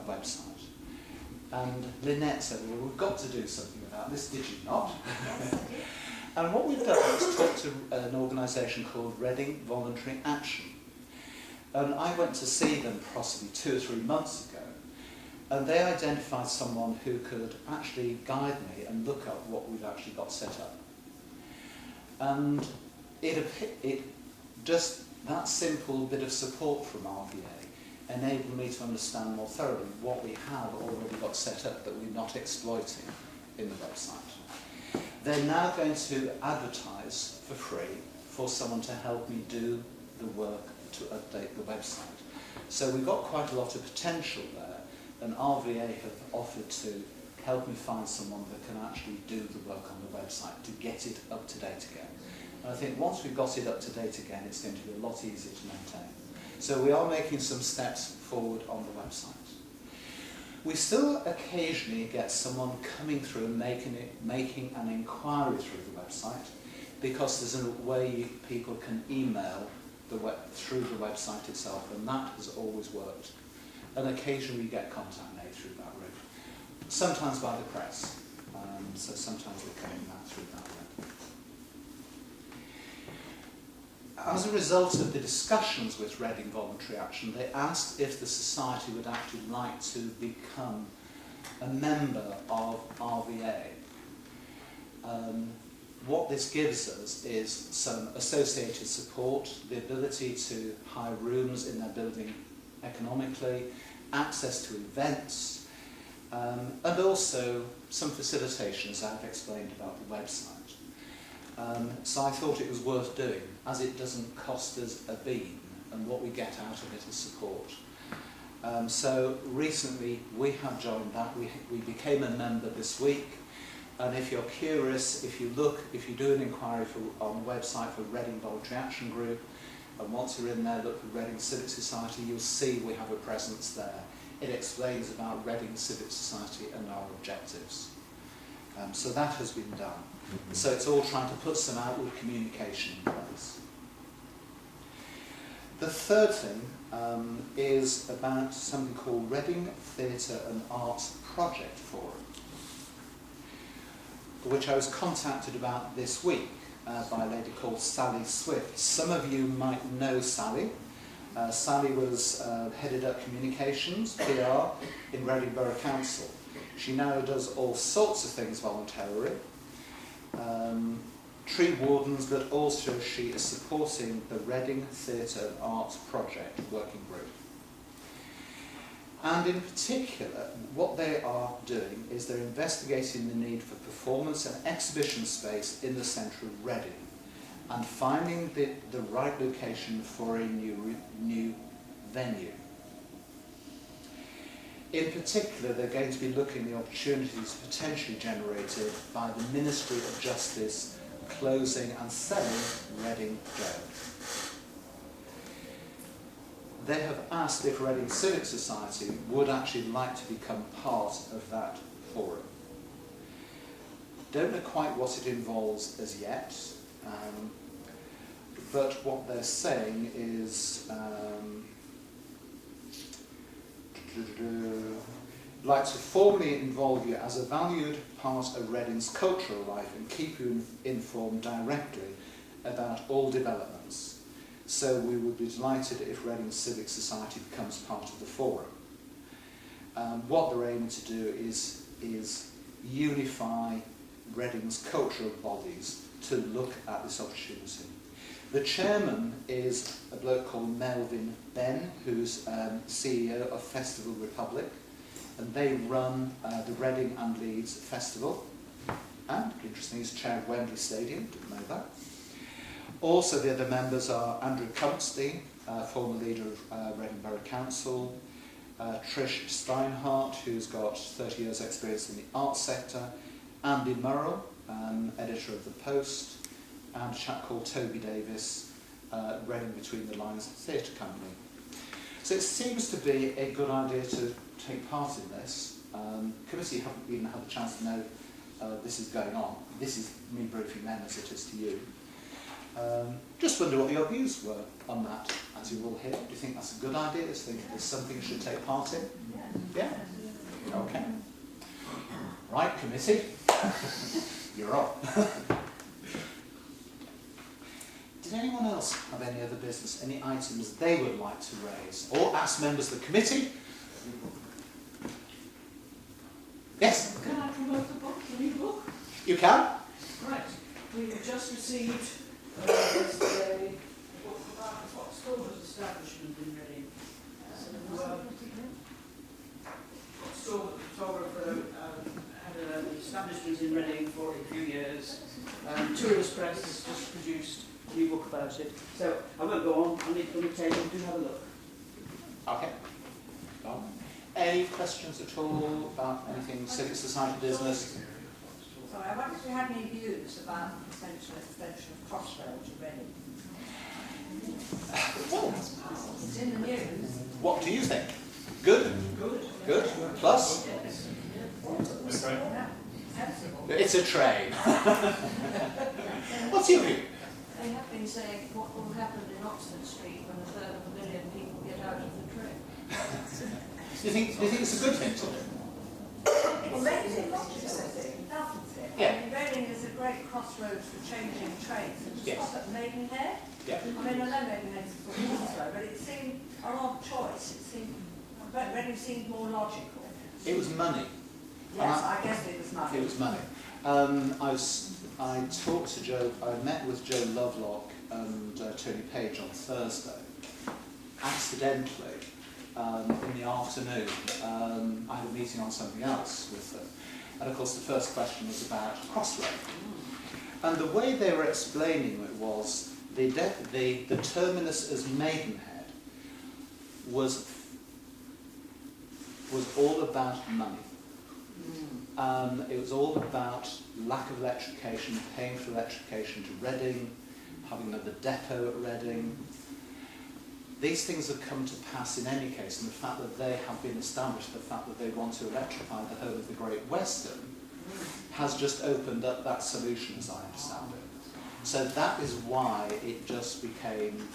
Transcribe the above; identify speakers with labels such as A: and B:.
A: website. And Lynette said, well, we've got to do something about this, did you not?
B: Yes, I did.
A: And what we've done is talk to an organisation called Reading Voluntary Action. And I went to see them possibly 2 or 3 months ago, and they identified someone who could actually guide me and look up what we've actually got set up. And it just, that simple bit of support from RVA enabled me to understand more thoroughly what we have already got set up that we're not exploiting in the website. They're now going to advertise for free for someone to help me do the work to update the website. So we've got quite a lot of potential there, and RVA have offered to help me find someone that can actually do the work on the website to get it up to date again. And I think once we've got it up to date again, it's going to be a lot easier to maintain. So we are making some steps forward on the website. We still occasionally get someone coming through and making an inquiry through the website, because there's a way people can email through the website itself, and that has always worked. And occasionally we get contact made through that route. Sometimes by the press, so sometimes we're coming back through that route. As a result of the discussions with Reading Voluntary Action, they asked if the Society would actually like to become a member of RVA. What this gives us is some associated support, the ability to hire rooms in their building economically, access to events, and also some facilitation, as I've explained about the website. So I thought it was worth doing, as it doesn't cost us a bean, and what we get out of it is support. So recently we have joined that. We became a member this week, and if you're curious, if you do an inquiry on the website for Reading Voluntary Action Group, and once you're in there, look for Reading Civic Society, you'll see we have a presence there. It explains about Reading Civic Society and our objectives. So that has been done. So it's all trying to put some outward communication in place. The third thing is about something called Reading Theatre and Arts Project Forum, which I was contacted about this week by a lady called Sally Swift. Some of you might know Sally. Sally was headed up communications, PR, in Reading Borough Council. She now does all sorts of things voluntarily. Tree wardens, but also she is supporting the Reading Theatre and Arts Project Working Group. And in particular, what they are doing is they're investigating the need for performance and exhibition space in the centre of Reading, and finding the right location for a new venue. In particular, they're going to be looking at the opportunities potentially generated by the Ministry of Justice closing and selling Reading Jail. They have asked if Reading Civic Society would actually like to become part of that forum. Don't know quite what it involves as yet, but what they're saying is like to formally involve you as a valued part of Reading's cultural life and keep you informed directly about all developments. So we would be delighted if Reading Civic Society becomes part of the forum. What they're aiming to do is unify Reading's cultural bodies to look at this opportunity. The chairman is a bloke called Melvin Ben, who's CEO of Festival Republic, and they run the Reading and Leeds Festival, and interestingly, he's chair of Wembley Stadium, didn't know that. Also the other members are Andrew Cumpstein, former leader of Reading Borough Council, Trish Steinhardt, who's got 30 years experience in the arts sector, Andy Murrell, editor of The Post, and a chap called Toby Davis, Reading Between the Lines Theatre Company. So it seems to be a good idea to take part in this. Committee haven't even had a chance to know this is going on. This is me briefing them as it is to you. Just wonder what your views were on that, as you will hear. Do you think that's a good idea? Do you think there's something you should take part in?
B: Yeah.
A: Yeah? Okay. Right, committee. You're on. Did anyone else have any other business, any items they would like to raise? Or ask members of the committee? Yes?
B: Can I promote the book, the new book?
A: You can?
B: Right. We have just received yesterday a book about the Fox Stores establishment in Reading. Fox Store photographer had an establishment in Reading for a few years. Tourist Press has just produced a new book about it. So I won't go on. I'll leave it on the table. Do have a look.
A: Okay. Well, any questions at all about anything civic society business?
C: Sorry, I wonder if you had any views about the potential extension of Crossrail to Reading. It's in the news.
A: What do you think? Good? Good? Plus?
C: Yeah, sensible.
A: It's a train. What's your view?
C: They have been saying what will happen in Oxford Street when 1,300,000 people get out of the train.
A: Do you think it's a good thing to do?
C: Well, Reading doesn't it?
A: Yeah.
C: I mean, Reading is a great crossroads for changing trains. And to
A: Yes.
C: stop at Maidenhead,
A: Yeah.
C: I mean, I know Maidenhead is a crossroad, but it seemed an odd choice. It seemed, but Reading seemed more logical.
A: It was money.
C: Yes, I guess it was money.
A: It was money. I talked to Joe, I met with Joe Lovelock and Tony Page on Thursday. Accidentally, in the afternoon, I had a meeting on something else with them. And of course the first question was about Crossrail. And the way they were explaining it was the terminus as Maidenhead was all about money. It was all about lack of electrification, paying for electrification to Reading, having another depot at Reading. These things have come to pass in any case, and the fact that they have been established, the fact that they want to electrify the whole of the Great Western, has just opened up that solution, as I understand it. So that is why it just became